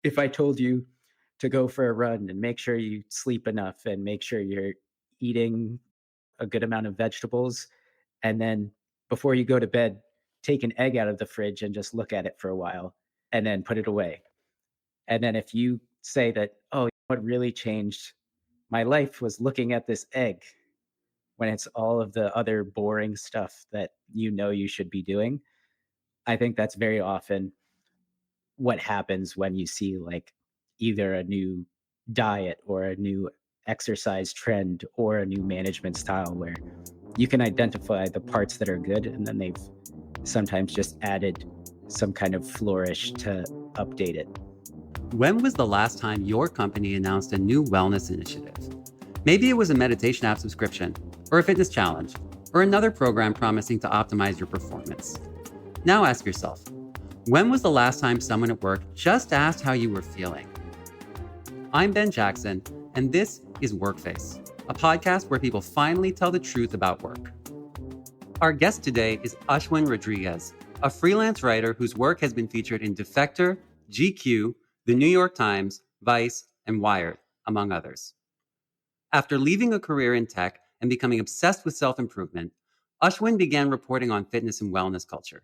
If I told you to go for a run and make sure you sleep enough and make sure you're eating a good amount of vegetables, and then before you go to bed, take an egg out of the fridge and just look at it for a while and then put it away. And then if you say that, oh, what really changed my life was looking at this egg when it's all of the other boring stuff that you should be doing. I think that's very often what happens when you see like either a new diet or a new exercise trend or a new management style where you can identify the parts that are good and then they've sometimes just added some kind of flourish to update it. When was the last time your company announced a new wellness initiative? Maybe it was a meditation app subscription, or a fitness challenge, or another program promising to optimize your performance. Now ask yourself, when was the last time someone at work just asked how you were feeling? I'm Ben Jackson, and this is Workface, a podcast where people finally tell the truth about work. Our guest today is Ashwin Rodrigues, a freelance writer whose work has been featured in Defector, GQ, The New York Times, Vice, and Wired, among others. After leaving a career in tech and becoming obsessed with self-improvement, Ashwin began reporting on fitness and wellness culture.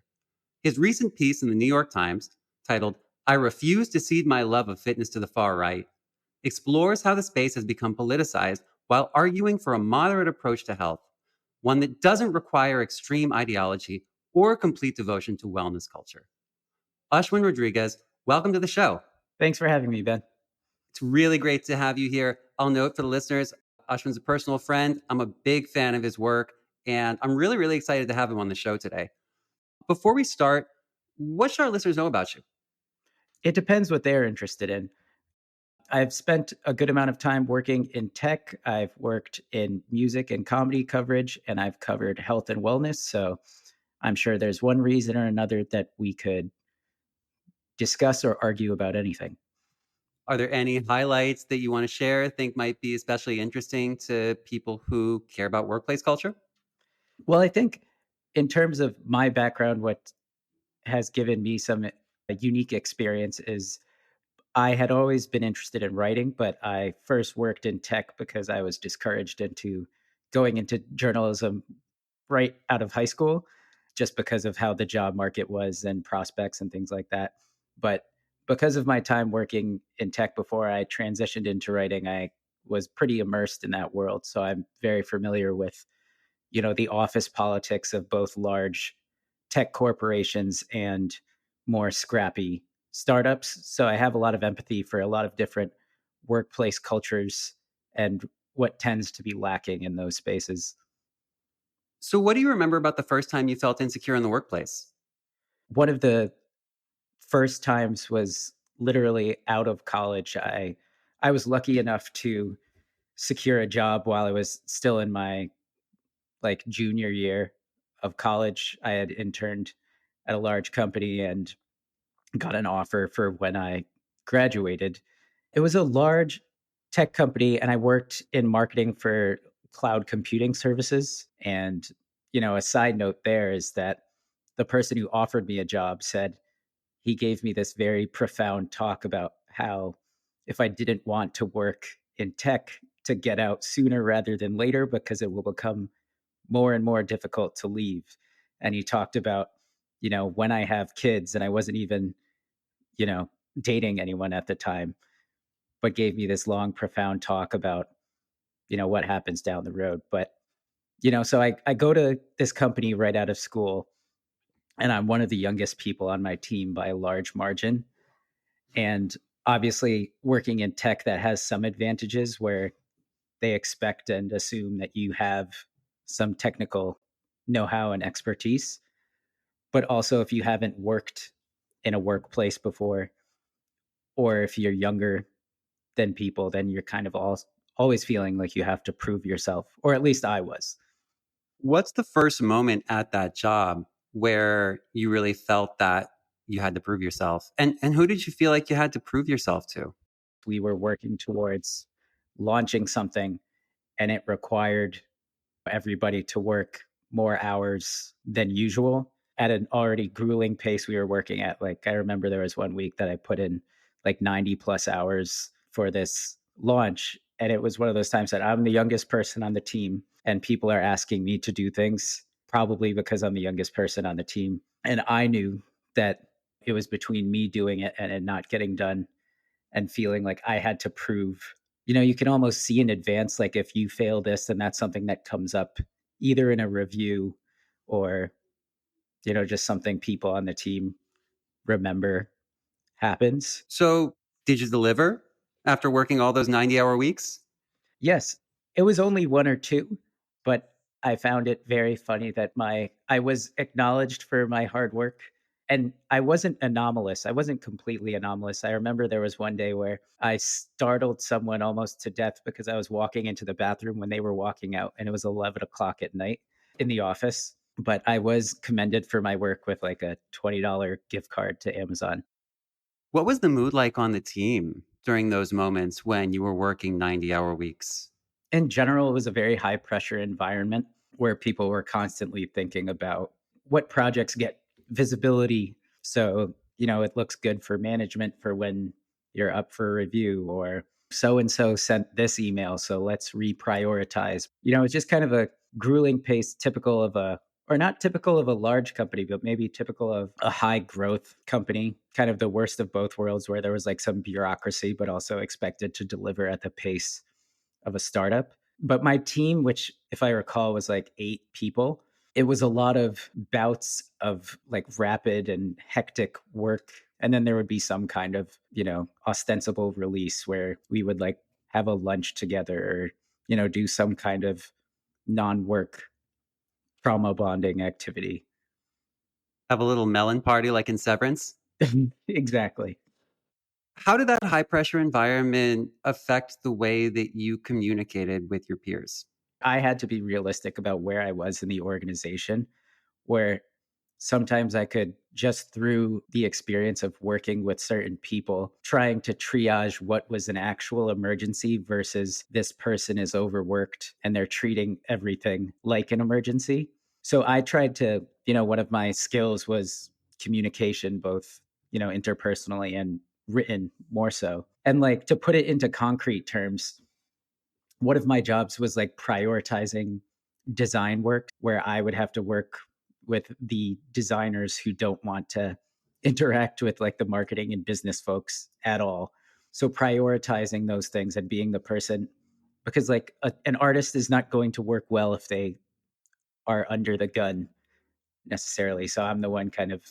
His recent piece in the New York Times, titled, "I Refuse to Cede My Love of Fitness to the Far Right," explores how the space has become politicized while arguing for a moderate approach to health, one that doesn't require extreme ideology or complete devotion to wellness culture. Ashwin Rodrigues, welcome to the show. Thanks for having me, Ben. It's really great to have you here. I'll note for the listeners, Ashwin's a personal friend. I'm a big fan of his work, and I'm really, really excited to have him on the show today. Before we start, what should our listeners know about you? It depends what they're interested in. I've spent a good amount of time working in tech. I've worked in music and comedy coverage, and I've covered health and wellness. So I'm sure there's one reason or another that we could discuss or argue about anything. Are there any highlights that you want to share, think might be especially interesting to people who care about workplace culture? Well, I think in terms of my background, what has given me some unique experience is I had always been interested in writing, but I first worked in tech because I was discouraged into going into journalism right out of high school, just because of how the job market was and prospects and things like that. But because of my time working in tech before I transitioned into writing, I was pretty immersed in that world. So I'm very familiar with, the office politics of both large tech corporations and more scrappy startups. So I have a lot of empathy for a lot of different workplace cultures and what tends to be lacking in those spaces. So, what do you remember about the first time you felt insecure in the workplace? One of the first times was literally out of college. I was lucky enough to secure a job while I was still in my like junior year of college. I had interned at a large company and got an offer for when I graduated. It was a large tech company, and I worked in marketing for cloud computing services. And, a side note there is that the person who offered me a job said he gave me this very profound talk about how if I didn't want to work in tech, to get out sooner rather than later because it will become more and more difficult to leave. And he talked about, when I have kids, and I wasn't even you know, dating anyone at the time, but gave me this long, profound talk about, what happens down the road. But, so I go to this company right out of school, and I'm one of the youngest people on my team by a large margin. And obviously, working in tech, that has some advantages where they expect and assume that you have some technical know how and expertise. But also, if you haven't worked in a workplace before, or if you're younger than people, then you're kind of always feeling like you have to prove yourself, or at least I was. What's the first moment at that job where you really felt that you had to prove yourself? And who did you feel like you had to prove yourself to? We were working towards launching something, and it required everybody to work more hours than usual at an already grueling pace we were working at. Like, I remember there was one week that I put in like 90 plus hours for this launch. And it was one of those times that I'm the youngest person on the team and people are asking me to do things, probably because I'm the youngest person on the team. And I knew that it was between me doing it and it not getting done and feeling like I had to prove, you can almost see in advance, like if you fail this, then that's something that comes up either in a review or, just something people on the team remember happens. So, did you deliver after working all those 90-hour weeks? Yes, it was only 1 or 2, but I found it very funny that my I was acknowledged for my hard work, and I wasn't anomalous. I wasn't completely anomalous. I remember there was one day where I startled someone almost to death because I was walking into the bathroom when they were walking out, and it was 11 o'clock at night in the office, but I was commended for my work with, like, a $20 gift card to Amazon. What was the mood like on the team during those moments when you were working 90-hour weeks? In general, it was a very high pressure environment where people were constantly thinking about what projects get visibility. So, it looks good for management for when you're up for review, or so and so sent this email. So let's reprioritize. It's just kind of a grueling pace, typical of or not typical of a large company, but maybe typical of a high growth company, kind of the worst of both worlds, where there was like some bureaucracy, but also expected to deliver at the pace of a startup. But my team, which if I recall was like 8 people, it was a lot of bouts of like rapid and hectic work. And then there would be some kind of, ostensible release where we would like have a lunch together or, do some kind of non work trauma bonding activity. Have a little melon party like in Severance? Exactly. How did that high pressure environment affect the way that you communicated with your peers? I had to be realistic about where I was in the organization, where sometimes I could, just through the experience of working with certain people, trying to triage what was an actual emergency versus this person is overworked and they're treating everything like an emergency. So I tried to, one of my skills was communication, both, interpersonally and written more so. And like to put it into concrete terms, one of my jobs was like prioritizing design work where I would have to work with the designers who don't want to interact with like the marketing and business folks at all. So prioritizing those things and being the person, because like an artist is not going to work well if they are under the gun necessarily. So I'm the one kind of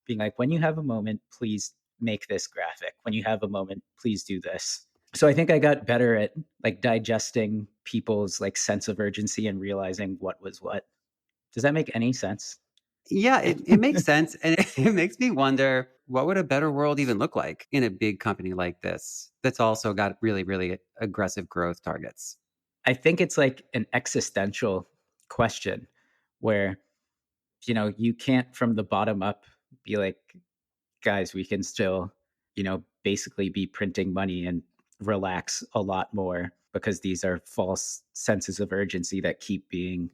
being like, when you have a moment, please make this graphic. When you have a moment, please do this. So I think I got better at like digesting people's like sense of urgency and realizing what was what. Does that make any sense? Yeah, it makes sense. And it makes me wonder, what would a better world even look like in a big company like this that's also got really, really aggressive growth targets? I think it's like an existential question where, you can't from the bottom up be like, guys, we can still, basically be printing money and relax a lot more because these are false senses of urgency that keep being,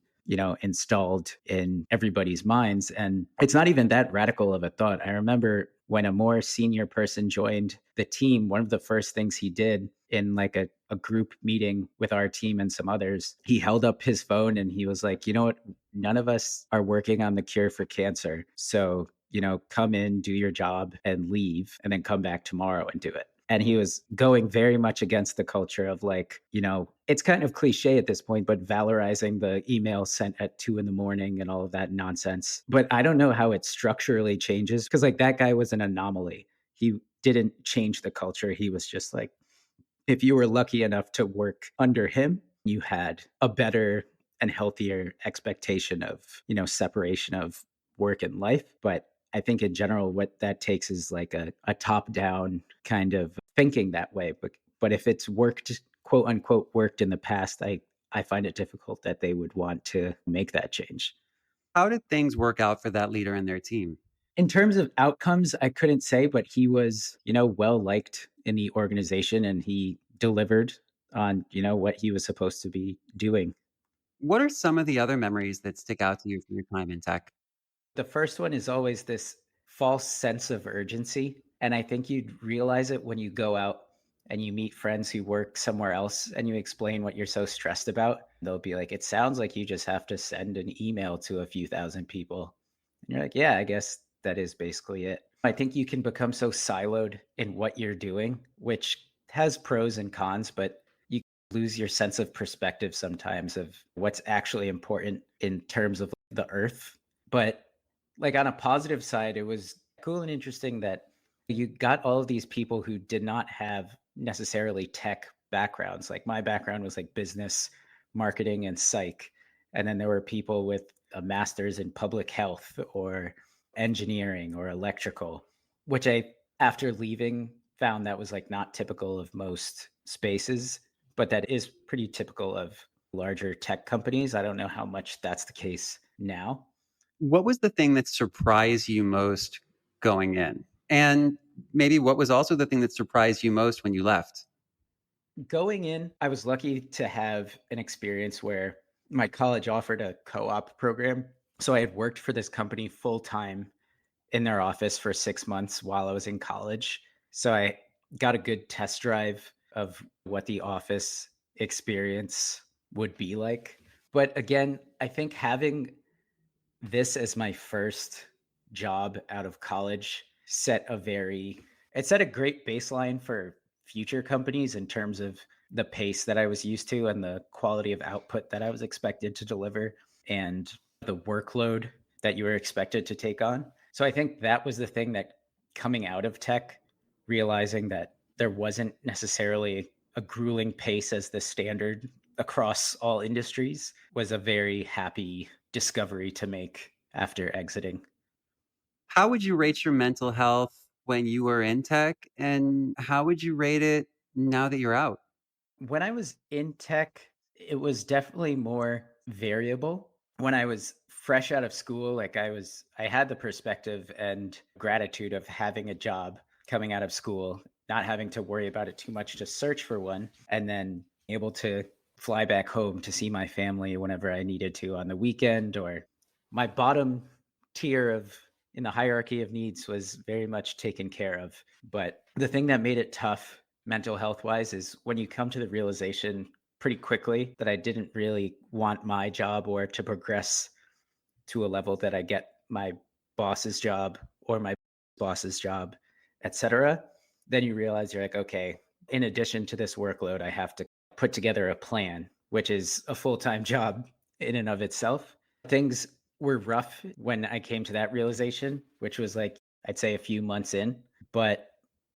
installed in everybody's minds. And it's not even that radical of a thought. I remember when a more senior person joined the team, one of the first things he did in like a group meeting with our team and some others, he held up his phone and he was like, you know what? None of us are working on the cure for cancer. So, come in, do your job and leave, and then come back tomorrow and do it. And he was going very much against the culture of like, it's kind of cliche at this point, but valorizing the email sent at 2 in the morning and all of that nonsense. But I don't know how it structurally changes because like that guy was an anomaly. He didn't change the culture. He was just like, if you were lucky enough to work under him, you had a better and healthier expectation of, separation of work and life. But I think in general, what that takes is like a top down kind of thinking that way. But if it's worked, quote unquote, worked in the past, I find it difficult that they would want to make that change. How did things work out for that leader and their team? In terms of outcomes, I couldn't say, but he was, well liked in the organization and he delivered on, what he was supposed to be doing. What are some of the other memories that stick out to you from your time in tech? The first one is always this false sense of urgency. And I think you'd realize it when you go out and you meet friends who work somewhere else and you explain what you're so stressed about. They'll be like, it sounds like you just have to send an email to a few thousand people. And you're like, yeah, I guess that is basically it. I think you can become so siloed in what you're doing, which has pros and cons, but you lose your sense of perspective sometimes of what's actually important in terms of the earth. But like on a positive side, it was cool and interesting that you got all of these people who did not have necessarily tech backgrounds. Like my background was like business, marketing, and psych. And then there were people with a master's in public health or engineering or electrical, which I, after leaving, found that was like not typical of most spaces, but that is pretty typical of larger tech companies. I don't know how much that's the case now. What was the thing that surprised you most going in? And maybe what was also the thing that surprised you most when you left? Going in, I was lucky to have an experience where my college offered a co-op program. So I had worked for this company full time in their office for 6 months while I was in college. So I got a good test drive of what the office experience would be like. But again, I think having this as my first job out of college it set a great baseline for future companies in terms of the pace that I was used to and the quality of output that I was expected to deliver and the workload that you were expected to take on. So I think that was the thing that, coming out of tech, realizing that there wasn't necessarily a grueling pace as the standard across all industries, was a very happy discovery to make after exiting. How would you rate your mental health when you were in tech? And how would you rate it now that you're out? When I was in tech, it was definitely more variable. When I was fresh out of school, I had the perspective and gratitude of having a job coming out of school, not having to worry about it too much to search for one, and then able to fly back home to see my family whenever I needed to on the weekend. Or my bottom tier of in the hierarchy of needs was very much taken care of. But the thing that made it tough mental health wise is when you come to the realization pretty quickly that I didn't really want my job or to progress to a level that I get my boss's job or my boss's job, etc. Then you realize you're like, okay, in addition to this workload, I have to put together a plan, which is a full-time job in and of itself. Things were rough when I came to that realization, which was like, I'd say a few months in. But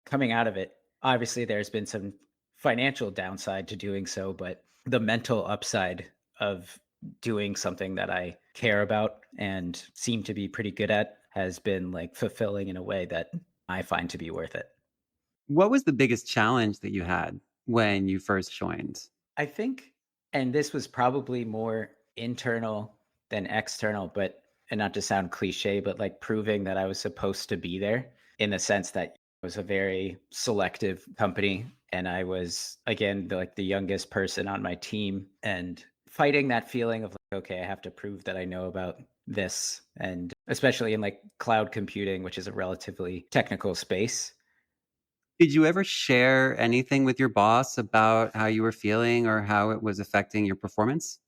coming out of it, obviously there's been some financial downside to doing so, but the mental upside of doing something that I care about and seem to be pretty good at has been like fulfilling in a way that I find to be worth it. What was the biggest challenge that you had when you first joined? I think, and this was probably more internal than external, but, and not to sound cliche, but like proving that I was supposed to be there, in the sense that it was a very selective company. And I was, again, like the youngest person on my team, and fighting that feeling of like, okay, I have to prove that I know about this. And especially in like cloud computing, which is a relatively technical space. Did you ever share anything with your boss about how you were feeling or how it was affecting your performance?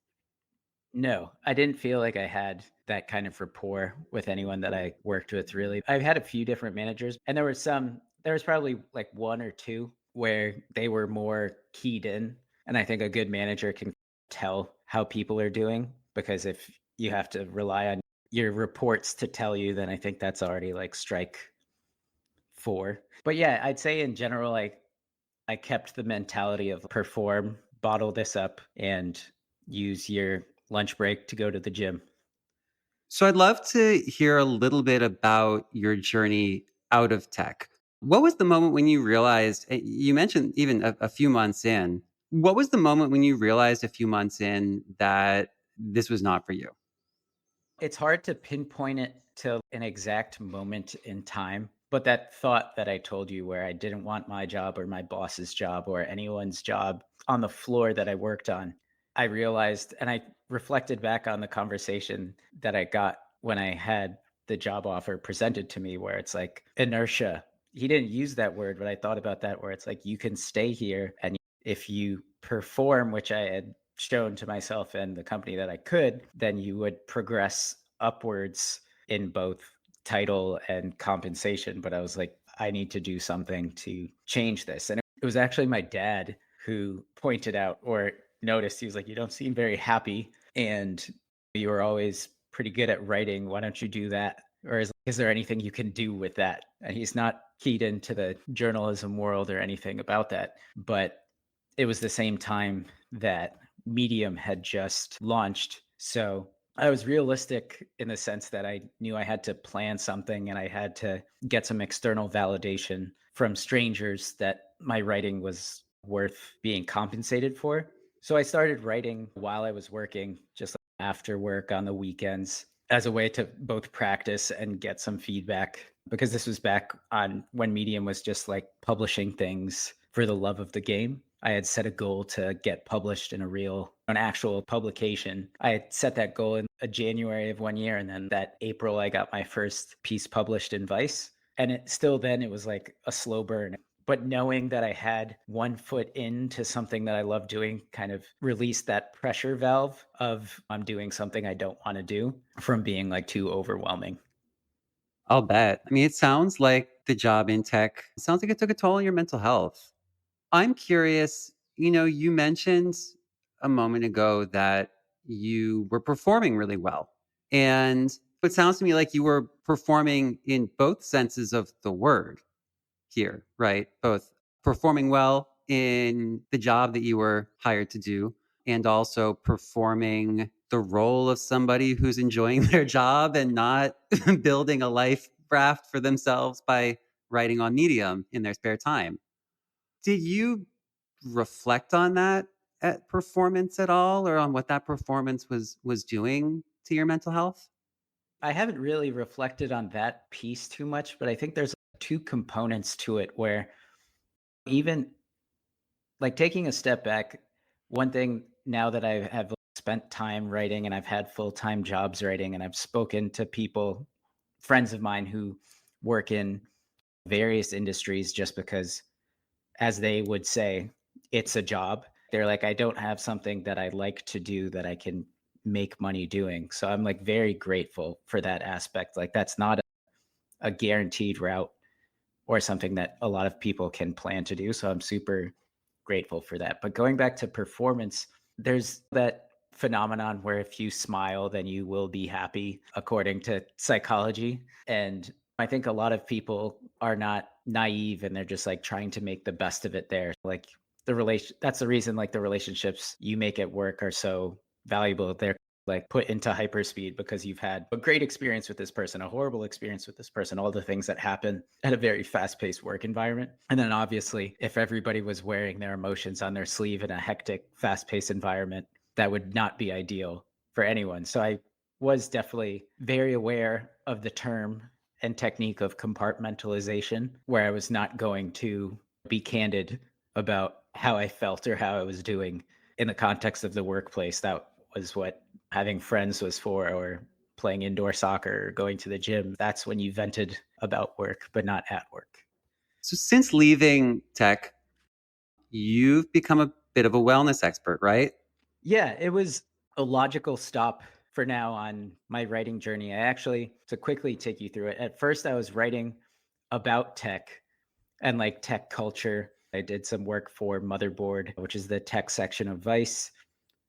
No, I didn't feel like I had that kind of rapport with anyone that I worked with, really. I've had a few different managers, and there was probably like one or two where they were more keyed in. And I think a good manager can tell how people are doing, because if you have to rely on your reports to tell you, then I think that's already like strike four. But yeah, I'd say in general, I kept the mentality of perform, bottle this up, and use your lunch break to go to the gym. So I'd love to hear a little bit about your journey out of tech. What was the moment when you realized, you mentioned even a few months in, what was the moment when you realized a few months in that this was not for you? It's hard to pinpoint it to an exact moment in time, but that thought that I told you, where I didn't want my job or my boss's job or anyone's job on the floor that I worked on, I realized, and I reflected back on the conversation that I got when I had the job offer presented to me, where it's like inertia. he didn't use that word, but I thought about that where it's like you can stay here and if you perform, which I had shown to myself and the company that I could, then you would progress upwards in both title and compensation. But I was like, I need to do something to change this. And it was actually my dad who pointed out or noticed, he was like, you don't seem very happy. And you were always pretty good at writing. Why don't you do that? Or is there anything you can do with that? And he's not keyed into the journalism world or anything about that. But it was the same time that Medium had just launched. So I was realistic in the sense that I knew I had to plan something and I had to get some external validation from strangers that my writing was worth being compensated for. So I started writing while I was working, just after work on the weekends, as a way to both practice and get some feedback, because this was back on when Medium was just like publishing things for the love of the game. I had set a goal to get published in an actual publication. I had set that goal in January of one year, and then that April I got my first piece published in Vice. And it was like a slow burn. But knowing that I had one foot into something that I love doing kind of released that pressure valve of I'm doing something I don't want to do from being like too overwhelming. I'll bet. I mean, it sounds like the job in tech sounds like it took a toll on your mental health. I'm curious, you mentioned a moment ago that you were performing really well. And it sounds to me like you were performing in both senses of the word here, right? Both performing well in the job that you were hired to do and also performing the role of somebody who's enjoying their job and not building a life raft for themselves by writing on Medium in their spare time. Did you reflect on that at performance at all or on what that performance was doing to your mental health? I haven't really reflected on that piece too much, but I think there's two components to it where even like taking a step back, one thing now that I have spent time writing and I've had full-time jobs writing and I've spoken to people, friends of mine who work in various industries just because, as they would say, it's a job. They're like, I don't have something that I like to do that I can make money doing. So I'm like very grateful for that aspect. Like that's not a guaranteed route or something that a lot of people can plan to do. So I'm super grateful for that. But going back to performance, there's that phenomenon where if you smile, then you will be happy, according to psychology. And I think a lot of people are not naive and they're just like trying to make the best of it there. Like that's the reason like the relationships you make at work are so valuable. They're like put into hyperspeed because you've had a great experience with this person, a horrible experience with this person, all the things that happen at a very fast-paced work environment. And then obviously, if everybody was wearing their emotions on their sleeve in a hectic, fast-paced environment, that would not be ideal for anyone. So I was definitely very aware of the term and technique of compartmentalization, where I was not going to be candid about how I felt or how I was doing in the context of the workplace. That was what having friends was for, or playing indoor soccer or going to the gym. That's when you vented about work, but not at work. So since leaving tech, you've become a bit of a wellness expert, right? Yeah, it was a logical stop for now on my writing journey. To quickly take you through it, at first I was writing about tech and like tech culture. I did some work for Motherboard, which is the tech section of Vice.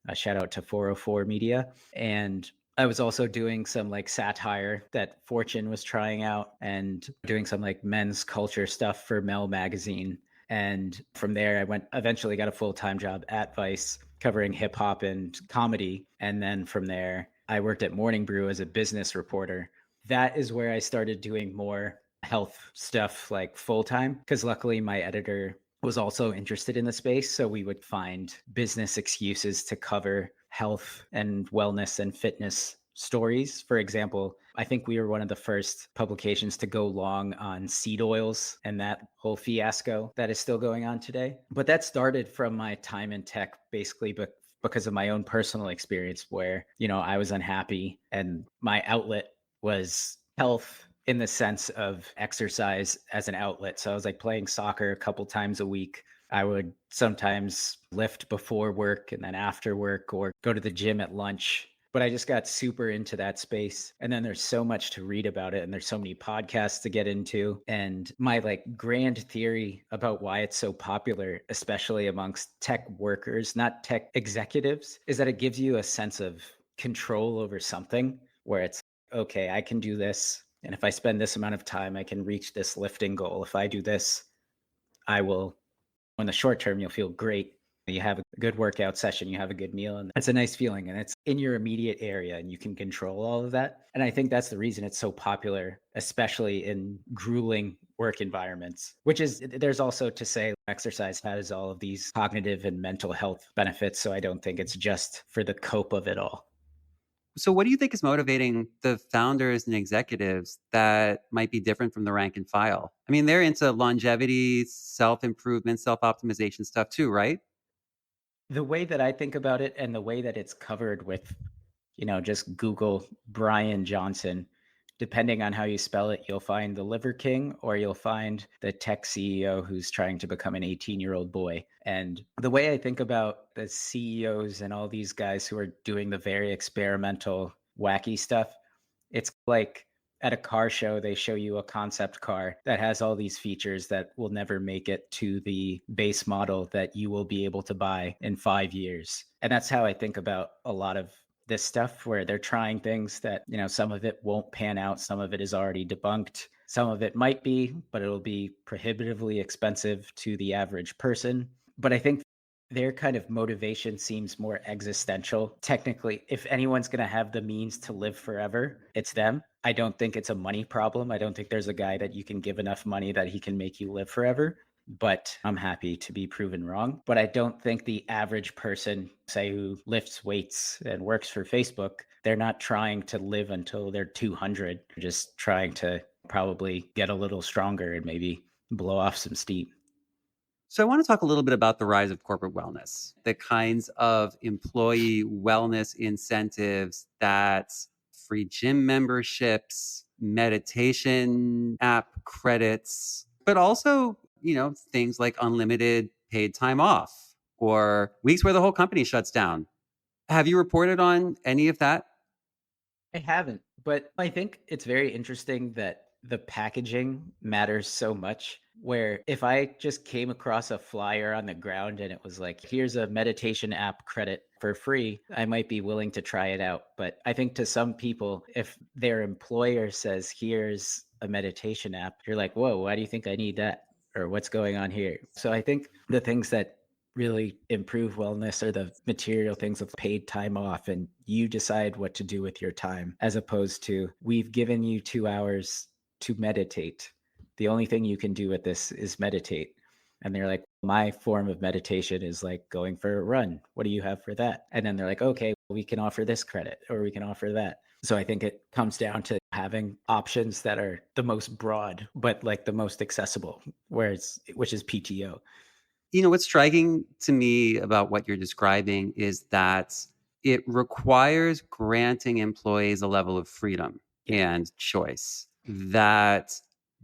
A shout out to 404 Media. And I was also doing some like satire that Fortune was trying out and doing some like men's culture stuff for Mel magazine. And from there, eventually got a full time job at Vice covering hip hop and comedy. And then from there, I worked at Morning Brew as a business reporter. That is where I started doing more health stuff like full time because luckily my editor was also interested in the space. So we would find business excuses to cover health and wellness and fitness stories. For example, I think we were one of the first publications to go long on seed oils and that whole fiasco that is still going on today. But that started from my time in tech, basically, but because of my own personal experience where, I was unhappy and my outlet was health in the sense of exercise as an outlet. So I was like playing soccer a couple times a week. I would sometimes lift before work and then after work, or go to the gym at lunch. But I just got super into that space. And then there's so much to read about it, and there's so many podcasts to get into. And my like grand theory about why it's so popular, especially amongst tech workers, not tech executives, is that it gives you a sense of control over something where it's okay, I can do this. And if I spend this amount of time, I can reach this lifting goal. If I do this, I will, in the short term, you'll feel great. You have a good workout session, you have a good meal, and it's a nice feeling. And it's in your immediate area, and you can control all of that. And I think that's the reason it's so popular, especially in grueling work environments, which is, there's also to say exercise has all of these cognitive and mental health benefits. So I don't think it's just for the cope of it all. So, what do you think is motivating the founders and executives that might be different from the rank and file? I mean, they're into longevity, self improvement, self optimization stuff too, right? The way that I think about it, and the way that it's covered with, just Google Brian Johnson, depending on how you spell it, you'll find the Liver King, or you'll find the tech CEO who's trying to become an 18-year-old boy. And the way I think about the CEOs and all these guys who are doing the very experimental, wacky stuff, it's like at a car show, they show you a concept car that has all these features that will never make it to the base model that you will be able to buy in 5 years. And that's how I think about a lot of this stuff, where they're trying things that, some of it won't pan out. Some of it is already debunked. Some of it might be, but it'll be prohibitively expensive to the average person. But I think their kind of motivation seems more existential. Technically, if anyone's going to have the means to live forever, it's them. I don't think it's a money problem. I don't think there's a guy that you can give enough money that he can make you live forever. But I'm happy to be proven wrong. But I don't think the average person, say, who lifts weights and works for Facebook, they're not trying to live until they're 200. They're just trying to probably get a little stronger and maybe blow off some steam. So, I want to talk a little bit about the rise of corporate wellness, the kinds of employee wellness incentives that free gym memberships, meditation app credits, but also, things like unlimited paid time off or weeks where the whole company shuts down. Have you reported on any of that? I haven't, but I think it's very interesting that the packaging matters so much. Where if I just came across a flyer on the ground and it was like, here's a meditation app credit for free, I might be willing to try it out. But I think to some people, if their employer says, here's a meditation app, you're like, whoa, why do you think I need that? Or what's going on here? So I think the things that really improve wellness are the material things of paid time off, and you decide what to do with your time, as opposed to, we've given you 2 hours to meditate. The only thing you can do with this is meditate. And they're like, my form of meditation is like going for a run. What do you have for that? And then they're like, okay, well, we can offer this credit or we can offer that. So I think it comes down to having options that are the most broad, but like the most accessible, which is PTO. What's striking to me about what you're describing is that it requires granting employees a level of freedom Yeah. and choice that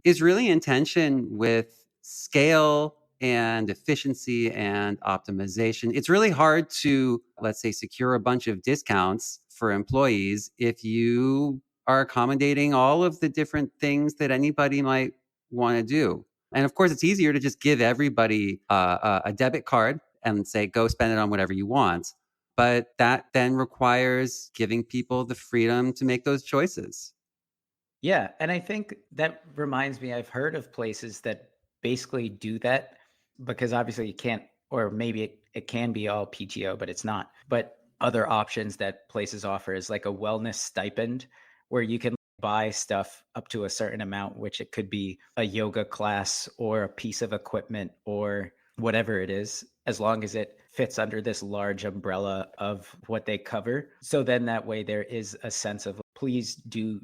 is really in tension with scale and efficiency and optimization. It's really hard to, let's say, secure a bunch of discounts for employees if you are accommodating all of the different things that anybody might want to do. And of course, it's easier to just give everybody a debit card and say, go spend it on whatever you want. But that then requires giving people the freedom to make those choices. Yeah, and I think that reminds me, I've heard of places that basically do that, because obviously you can't, or maybe it can be all PTO, but it's not. But other options that places offer is like a wellness stipend, where you can buy stuff up to a certain amount, which it could be a yoga class or a piece of equipment or whatever it is, as long as it fits under this large umbrella of what they cover. So then that way there is a sense of, please do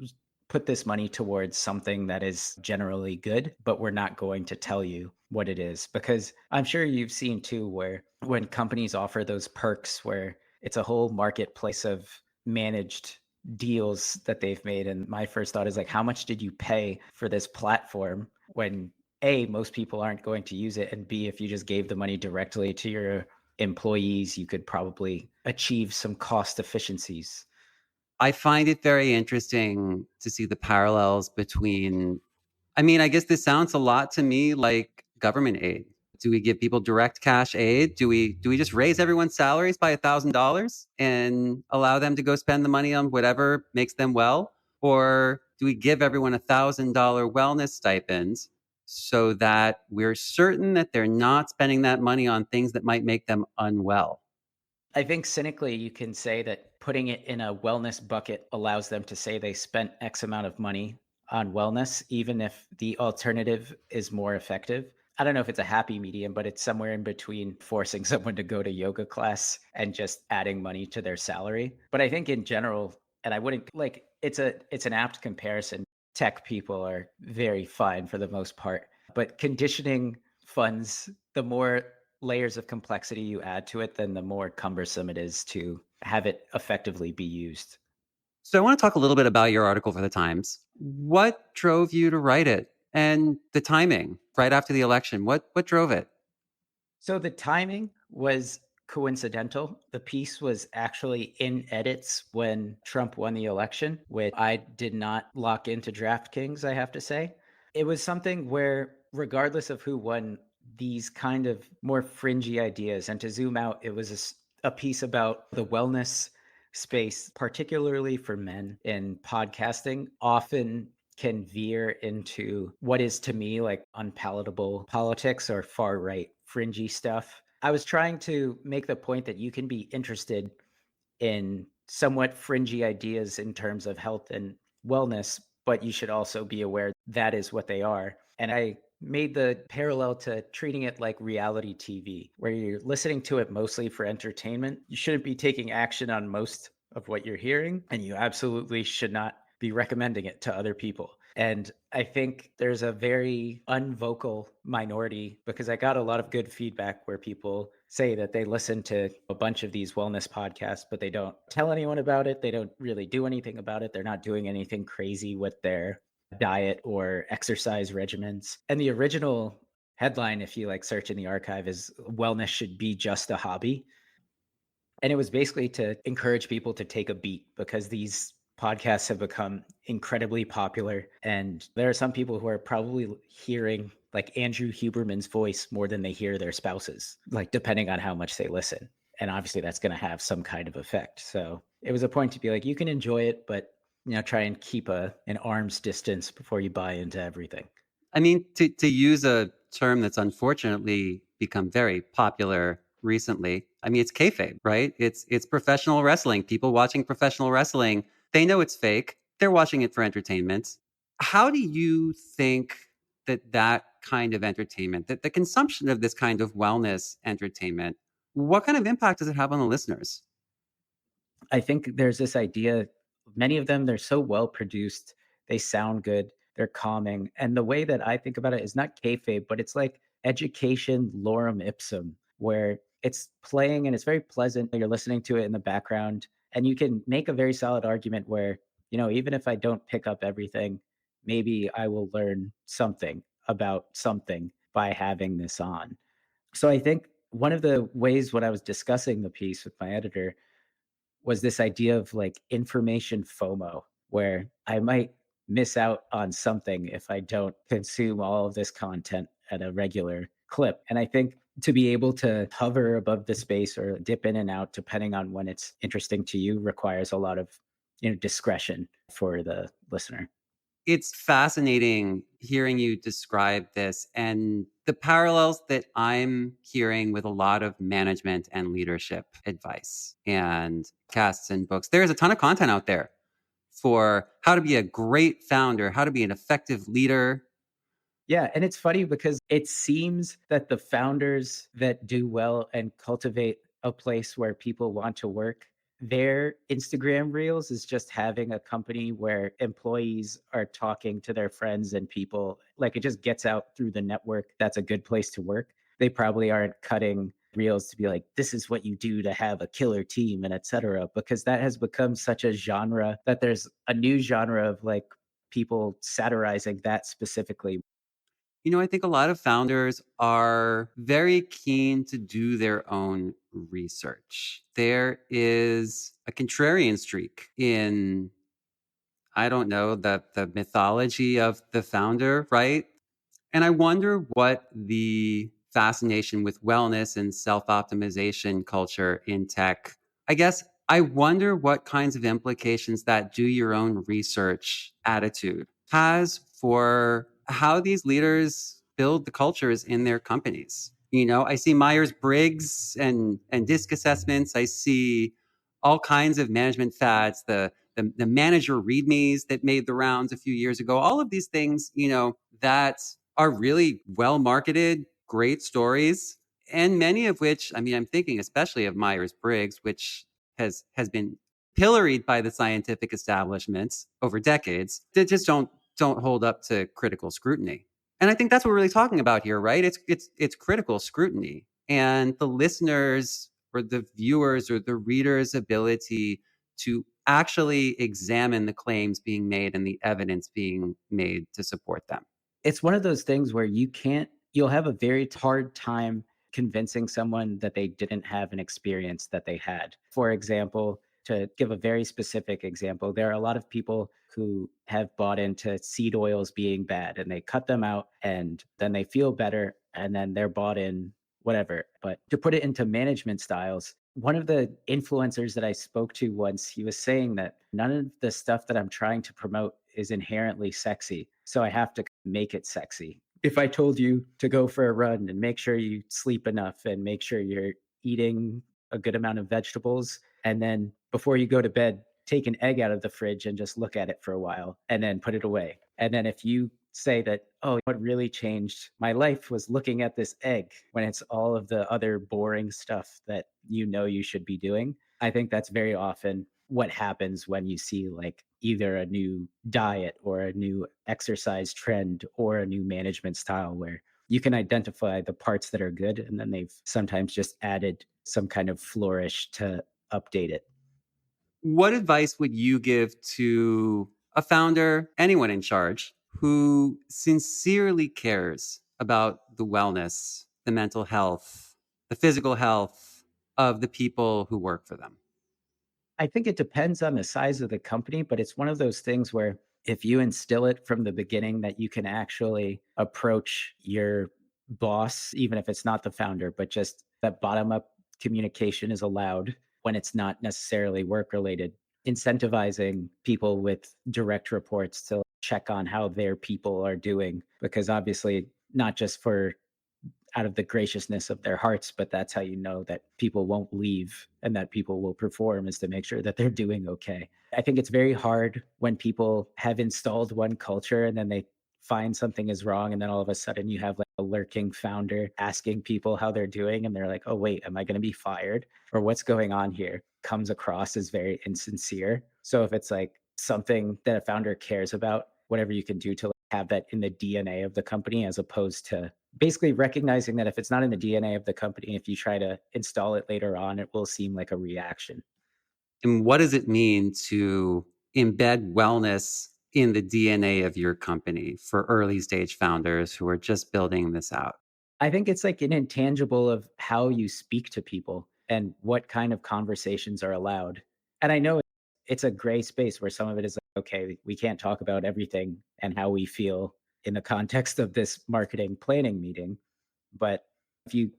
put this money towards something that is generally good, but we're not going to tell you what it is. Because I'm sure you've seen too, where when companies offer those perks where it's a whole marketplace of managed deals that they've made. And my first thought is like, how much did you pay for this platform when A, most people aren't going to use it, and B, if you just gave the money directly to your employees, you could probably achieve some cost efficiencies. I find it very interesting to see the parallels between, I mean, I guess this sounds a lot to me like government aid. Do we give people direct cash aid? Do we just raise everyone's salaries by $1,000 and allow them to go spend the money on whatever makes them well? Or do we give everyone $1,000 wellness stipends so that we're certain that they're not spending that money on things that might make them unwell? I think cynically, you can say that putting it in a wellness bucket allows them to say they spent X amount of money on wellness, even if the alternative is more effective. I don't know if it's a happy medium, but it's somewhere in between forcing someone to go to yoga class and just adding money to their salary. But I think in general, and I wouldn't like it's an apt comparison. Tech people are very fine for the most part, but conditioning funds, the more layers of complexity you add to it, then the more cumbersome it is to have it effectively be used. So I want to talk a little bit about your article for the Times. What drove you to write it? And the timing right after the election. What drove it? So the timing was coincidental. The piece was actually in edits when Trump won the election, which I did not lock into DraftKings, I have to say. It was something where, regardless of who won, these kind of more fringy ideas, and to zoom out, it was a piece about the wellness space, particularly for men in podcasting, often can veer into what is to me like unpalatable politics or far right fringy stuff. I was trying to make the point that you can be interested in somewhat fringy ideas in terms of health and wellness, but you should also be aware that is what they are. And I made the parallel to treating it like reality TV, where you're listening to it mostly for entertainment. You shouldn't be taking action on most of what you're hearing, and you absolutely should not be recommending it to other people. And I think there's a very unvocal minority because I got a lot of good feedback where people say that they listen to a bunch of these wellness podcasts, but they don't tell anyone about it. They don't really do anything about it. They're not doing anything crazy with their diet or exercise regimens. And the original headline, if you like search in the archive, is wellness should be just a hobby. And it was basically to encourage people to take a beat because these podcasts have become incredibly popular. And there are some people who are probably hearing like Andrew Huberman's voice more than they hear their spouses, like depending on how much they listen. And obviously that's going to have some kind of effect. So it was a point to be like, you can enjoy it, but try and keep an arm's distance before you buy into everything. I mean, to use a term that's unfortunately become very popular recently, I mean, it's kayfabe, right? It's professional wrestling. People watching professional wrestling, they know it's fake. They're watching it for entertainment. How do you think that kind of entertainment, that the consumption of this kind of wellness entertainment, what kind of impact does it have on the listeners? I think there's this idea, many of them, they're so well produced, they sound good, they're calming. And the way that I think about it is not kayfabe, but it's like education lorem ipsum, where it's playing and it's very pleasant. You're listening to it in the background, and you can make a very solid argument where, even if I don't pick up everything, maybe I will learn something about something by having this on. So I think one of the ways when I was discussing the piece with my editor was this idea of like information FOMO, where I might miss out on something if I don't consume all of this content at a regular clip. And I think to be able to hover above the space or dip in and out, depending on when it's interesting to you, requires a lot of discretion for the listener. It's fascinating hearing you describe this and the parallels that I'm hearing with a lot of management and leadership advice and casts and books. There's a ton of content out there for how to be a great founder, how to be an effective leader. Yeah, and it's funny because it seems that the founders that do well and cultivate a place where people want to work, their Instagram reels is just having a company where employees are talking to their friends and people. Like it just gets out through the network. That's a good place to work. They probably aren't cutting reels to be like, this is what you do to have a killer team and etc. Because that has become such a genre that there's a new genre of like people satirizing that specifically. I think a lot of founders are very keen to do their own research. There is a contrarian streak in, I don't know, the mythology of the founder, right? And I wonder what the fascination with wellness and self optimization culture in tech, I guess, I wonder what kinds of implications that do your own research attitude has for how these leaders build the cultures in their companies. I see Myers Briggs and disc assessments. I see all kinds of management fads, the manager readmes that made the rounds a few years ago, all of these things, that are really well marketed, great stories, and many of which, I mean, I'm thinking especially of Myers Briggs, which has been pilloried by the scientific establishments over decades, that just don't hold up to critical scrutiny. And I think that's what we're really talking about here, right? It's critical scrutiny, and the listeners or the viewers or the readers' ability to actually examine the claims being made and the evidence being made to support them. It's one of those things where you'll have a very hard time convincing someone that they didn't have an experience that they had. For example, to give a very specific example, there are a lot of people who have bought into seed oils being bad and they cut them out and then they feel better and then they're bought in whatever. But to put it into management styles, one of the influencers that I spoke to once, he was saying that none of the stuff that I'm trying to promote is inherently sexy. So I have to make it sexy. If I told you to go for a run and make sure you sleep enough and make sure you're eating a good amount of vegetables, and then before you go to bed, take an egg out of the fridge and just look at it for a while and then put it away. And then if you say that, oh, what really changed my life was looking at this egg when it's all of the other boring stuff that you should be doing. I think that's very often what happens when you see like either a new diet or a new exercise trend or a new management style where you can identify the parts that are good and then they've sometimes just added some kind of flourish to update it. What advice would you give to a founder, anyone in charge, who sincerely cares about the wellness, the mental health, the physical health of the people who work for them? I think it depends on the size of the company, but it's one of those things where if you instill it from the beginning that you can actually approach your boss, even if it's not the founder, but just that bottom up communication is allowed when it's not necessarily work related, incentivizing people with direct reports to check on how their people are doing, because obviously, not just for out of the graciousness of their hearts, but that's how you know that people won't leave and that people will perform is to make sure that they're doing okay. I think it's very hard when people have installed one culture and then they find something is wrong and then all of a sudden you have like a lurking founder asking people how they're doing and they're like, "Oh wait, am I going to be fired or what's going on here?" comes across as very insincere. So if it's like something that a founder cares about, whatever you can do to like, have that in the DNA of the company as opposed to basically recognizing that if it's not in the DNA of the company, if you try to install it later on, it will seem like a reaction. And what does it mean to embed wellness in the DNA of your company for early stage founders who are just building this out? I think it's like an intangible of how you speak to people and what kind of conversations are allowed. And I know it's a gray space where some of it is like, okay, we can't talk about everything and how we feel in the context of this marketing planning meeting. But if you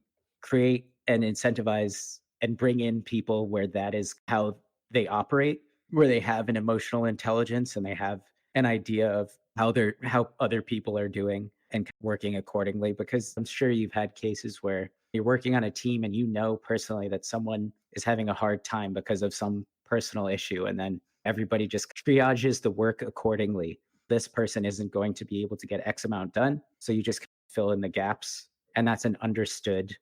create and incentivize and bring in people where that is how they operate, where they have an emotional intelligence and they have an idea of how other people are doing and working accordingly, because I'm sure you've had cases where you're working on a team and you know personally that someone is having a hard time because of some personal issue and then everybody just triages the work accordingly. This person isn't going to be able to get X amount done, so you just fill in the gaps, and that's an understood,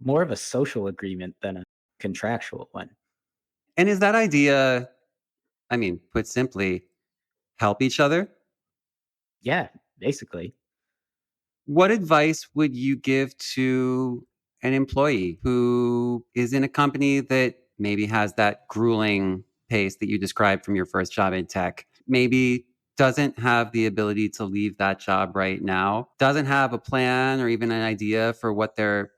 more of a social agreement than a contractual one. And is that idea, I mean, put simply, help each other? Yeah, basically. What advice would you give to an employee who is in a company that maybe has that grueling pace that you described from your first job in tech, maybe doesn't have the ability to leave that job right now, doesn't have a plan or even an idea for what their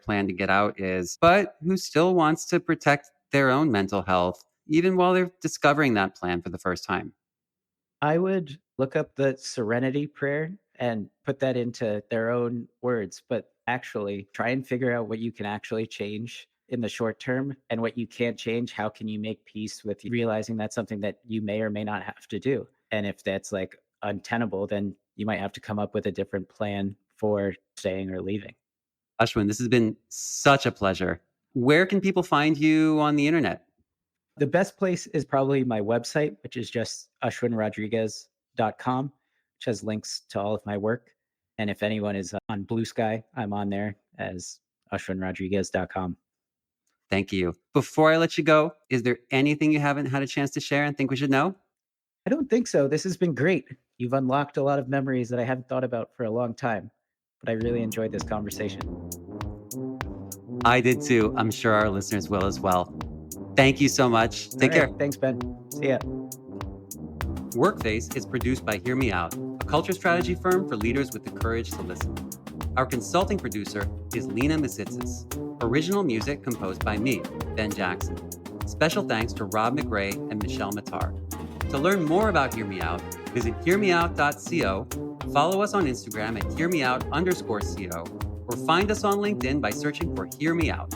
plan to get out is, but who still wants to protect their own mental health even while they're discovering that plan for the first time? I would look up the Serenity Prayer and put that into their own words, but actually try and figure out what you can actually change in the short term and what you can't change. How can you make peace with realizing that's something that you may or may not have to do? And if that's like untenable, then you might have to come up with a different plan for staying or leaving. Ashwin, this has been such a pleasure. Where can people find you on the internet? The best place is probably my website, which is just ashwinrodrigues.com, which has links to all of my work. And if anyone is on Blue Sky, I'm on there as ashwinrodrigues.com. Thank you. Before I let you go, is there anything you haven't had a chance to share and think we should know? I don't think so. This has been great. You've unlocked a lot of memories that I hadn't thought about for a long time, but I really enjoyed this conversation. I did too. I'm sure our listeners will as well. Thank you so much. Take care. Thanks, Ben. See ya. Workface is produced by Hear Me Out, a culture strategy firm for leaders with the courage to listen. Our consulting producer is Lena Misitsis. Original music composed by me, Ben Jackson. Special thanks to Rob McRae and Michelle Matar. To learn more about Hear Me Out, visit hearmeout.co, follow us on Instagram at hearmeout_co, or find us on LinkedIn by searching for Hear Me Out.